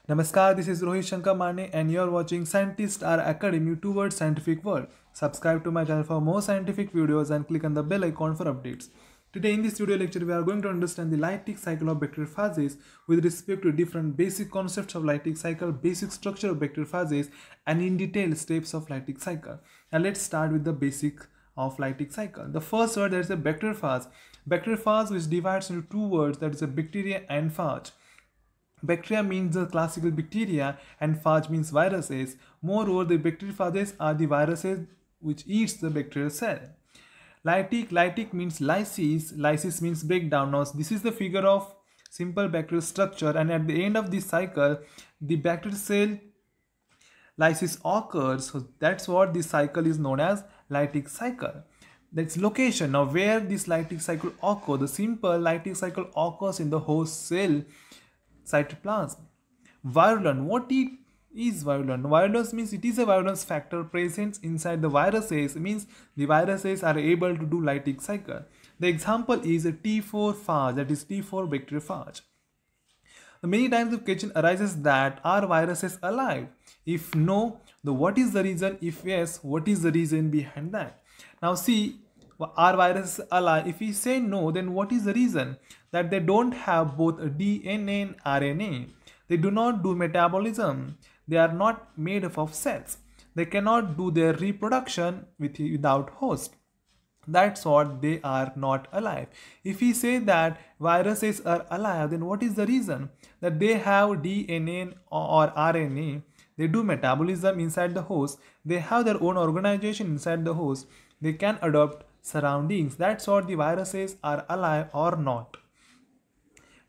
Namaskar, this is Rohit Shankar Mane and you are watching Scientists Are Academy towards Scientific World. Subscribe to my channel for more scientific videos and click on the bell icon for updates. Today in this video lecture, we are going to understand the lytic cycle of bacteriophages with respect to different basic concepts of lytic cycle, basic structure of bacteriophages, and in detail steps of lytic cycle. Now let's start with the basic of lytic cycle. The first word, that is a bacteriophage. Bacteriophage, which divides into two words, that is a bacteria and phage. Bacteria means the classical bacteria and phage means viruses. Moreover, the bacteriophages are the viruses which eats the bacterial cell. Lytic means lysis. Lysis means breakdown. Now, this is the figure of simple bacterial structure, and at the end of this cycle, the bacterial cell lysis occurs. So that's what this cycle is known as lytic cycle. That's location. Now, where this lytic cycle occurs? The simple lytic cycle occurs in the host cell cytoplasm. Virulence. What is virulence? Virulence means it is a virulence factor present inside the viruses. It means the viruses are able to do lytic cycle. The example is a T4 phage, that is T4 bacteriophage. Many times the question arises that are viruses alive? If no, what is the reason? If yes, what is the reason behind that? Now see, are viruses alive? If we say no, then what is the reason? That they don't have both DNA and RNA. They do not do metabolism. They are not made up of cells. They cannot do their reproduction without host. That's what they are not alive. If we say that viruses are alive, then what is the reason? That they have DNA or RNA. They do metabolism inside the host. They have their own organization inside the host. They can adopt surroundings. That's what the viruses are alive or not.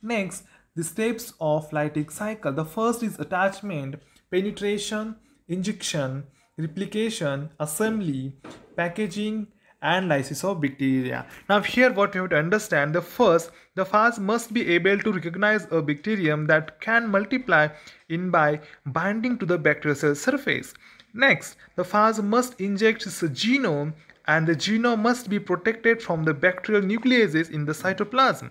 Next, the steps of lytic cycle. The first is attachment, penetration, injection, replication, assembly, packaging, and lysis of bacteria. Now here what you have to understand, the phage must be able to recognize a bacterium that can multiply by binding to the bacterial cell surface. Next, the phage must inject its genome, and the genome must be protected from the bacterial nucleases in the cytoplasm.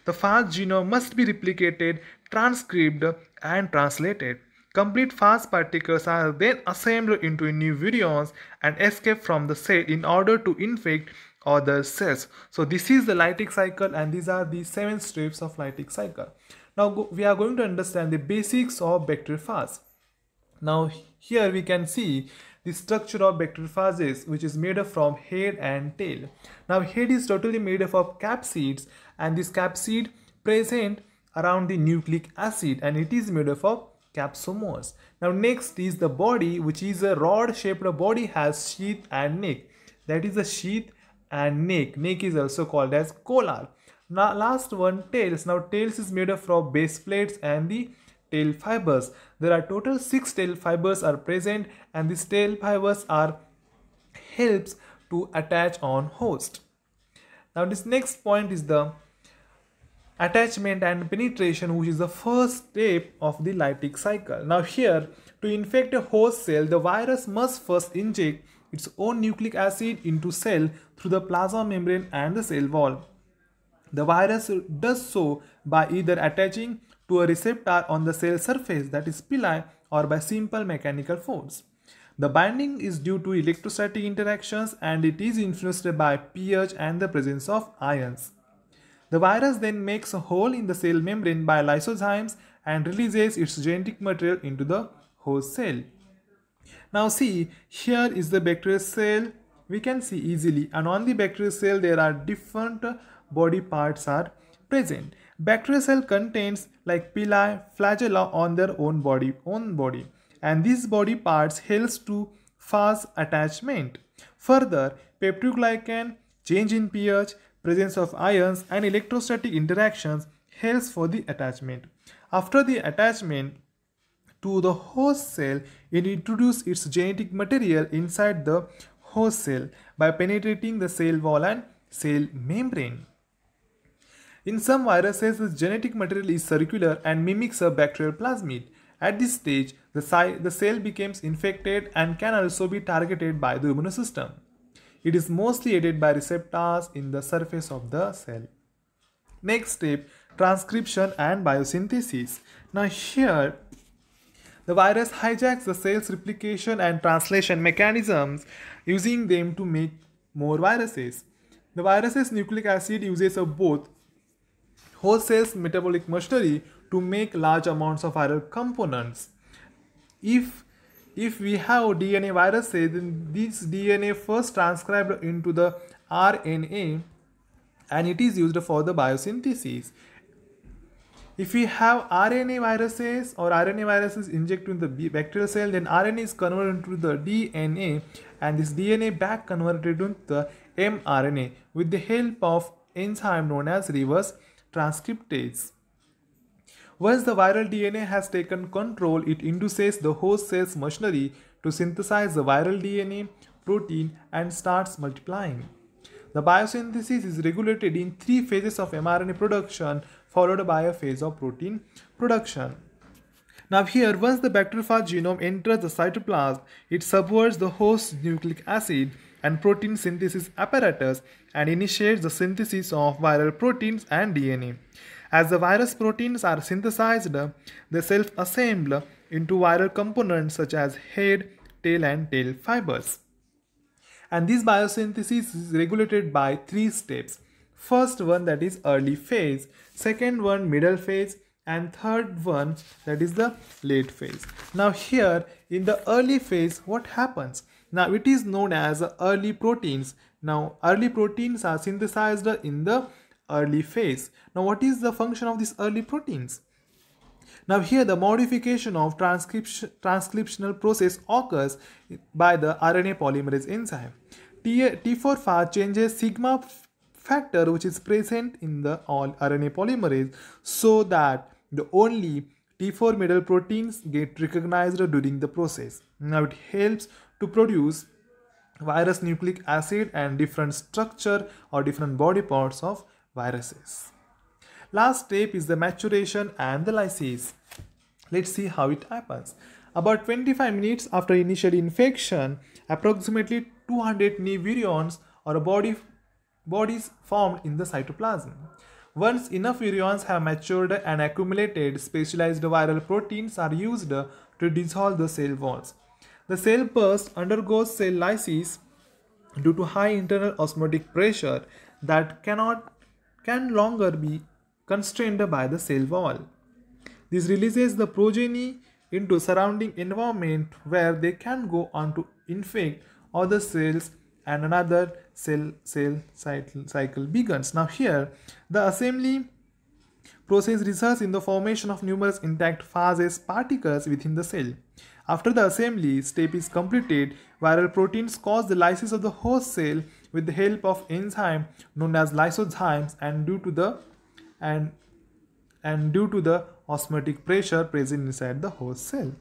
The phage genome must be replicated, transcribed, and translated. Complete phage particles are then assembled into new virions and escape from the cell in order to infect other cells. So this is the lytic cycle, and these are the 7 steps of lytic cycle. Now we are going to understand the basics of bacteriophage. Now here we can see the structure of bacteriophages, which is made up from head and tail. Now head is totally made up of capsids, and this capsid present around the nucleic acid, and it is made up of capsomers. Now next is the body, which is a rod shaped body, has sheath and neck. That is the sheath and neck. Neck is also called as collar. Now last one, tails. Now tails is made up from base plates and the tail fibers. There are total 6 tail fibers are present, and these tail fibers are helps to attach on host. Now this next point is the attachment and penetration, which is the first step of the lytic cycle. Now here, to infect a host cell, the virus must first inject its own nucleic acid into cell through the plasma membrane and the cell wall. The virus does so by either attaching to a receptor on the cell surface, that is pili, or by simple mechanical force. The binding is due to electrostatic interactions, and it is influenced by pH and the presence of ions. The virus then makes a hole in the cell membrane by lysozymes and releases its genetic material into the host cell. Now see, here is the bacterial cell. We can see easily, and on the bacterial cell there are different body parts are present. Bacterial cell contains like pili, flagella on their own body, and these body parts helps to phage attachment. Further, peptidoglycan, change in pH, presence of ions, and electrostatic interactions helps for the attachment. After the attachment to the host cell, it introduces its genetic material inside the host cell by penetrating the cell wall and cell membrane. In some viruses, the genetic material is circular and mimics a bacterial plasmid. At this stage, the cell becomes infected and can also be targeted by the immune system. It is mostly aided by receptors in the surface of the cell. Next step, transcription and biosynthesis. Now here The virus hijacks the cell's replication and translation mechanisms, using them to make more viruses. The virus's nucleic acid uses of both host cell's metabolic machinery to make large amounts of viral components. If we have DNA viruses, then this DNA first transcribed into the RNA and it is used for the biosynthesis. If we have RNA viruses or RNA viruses injected in the bacterial cell, then RNA is converted into the DNA and this DNA back converted into the mRNA with the help of enzyme known as reverse transcriptase. Once the viral DNA has taken control, it induces the host cell's machinery to synthesize the viral DNA protein and starts multiplying. The biosynthesis is regulated in 3 phases of mRNA production, followed by a phase of protein production. Now here, once the bacteriophage genome enters the cytoplasm, it subverts the host's nucleic acid and protein synthesis apparatus and initiates the synthesis of viral proteins and DNA. As the virus proteins are synthesized, they self-assemble into viral components such as head, tail and tail fibers. And this biosynthesis is regulated by 3 steps. First one, that is early phase, second one middle phase, and third one, that is the late phase. Now here in the early phase, what happens? Now it is known as early proteins. Now early proteins are synthesized in the early phase. Now what is the function of these early proteins? Now here the modification of transcriptional process occurs by the RNA polymerase enzyme. T4 phage changes sigma factor which is present in the all RNA polymerase so that the only T4 middle proteins get recognized during the process. Now it helps to produce virus nucleic acid and different structure or different body parts of viruses. Last step is the maturation and the lysis. Let's see how it happens. About 25 minutes after initial infection, approximately 200 new virions or bodies formed in the cytoplasm. Once enough virions have matured and accumulated, specialized viral proteins are used to dissolve the cell walls. The cell burst undergoes cell lysis due to high internal osmotic pressure that can longer be constrained by the cell wall. This releases the progeny into surrounding environment where they can go on to infect other cells and another cell cycle begins. Now here the assembly process results in the formation of numerous intact phases particles within the cell. After the assembly step is completed, viral proteins cause the lysis of the host cell with the help of enzyme known as lysozymes and due to the osmotic pressure present inside the host cell.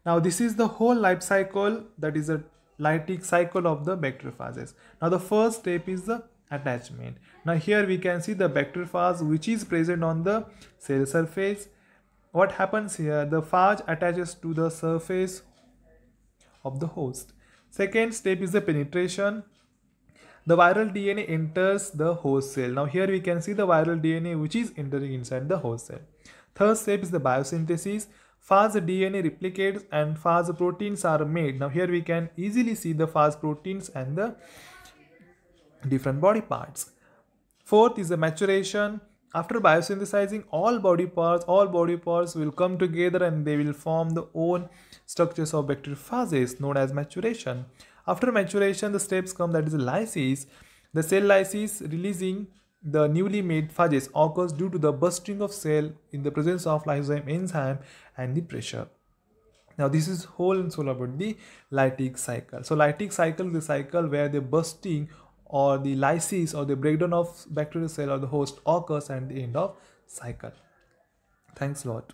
Now this is the whole life cycle, that is a lytic cycle of the bacteriophages. Now the first step is the attachment. Now here we can see the bacteriophage which is present on the cell surface. What happens here? The phage attaches to the surface of the host. Second step is the penetration. The viral DNA enters the host cell. Now here we can see the viral DNA which is entering inside the host cell. Third step is the biosynthesis. Phage DNA replicates and phage proteins are made. Now here we can easily see the phage proteins and the different body parts. Fourth is the maturation. After biosynthesizing, all body parts will come together and they will form the own structures of bacteriophages known as maturation. After maturation, the steps come, that is the lysis. The cell lysis releasing the newly made phages occurs due to the bursting of cell in the presence of lysozyme enzyme and the pressure. Now this is whole and soul about the lytic cycle. So lytic cycle is the cycle where the bursting or the lysis or the breakdown of bacterial cell or the host occurs at the end of cycle. Thanks a lot.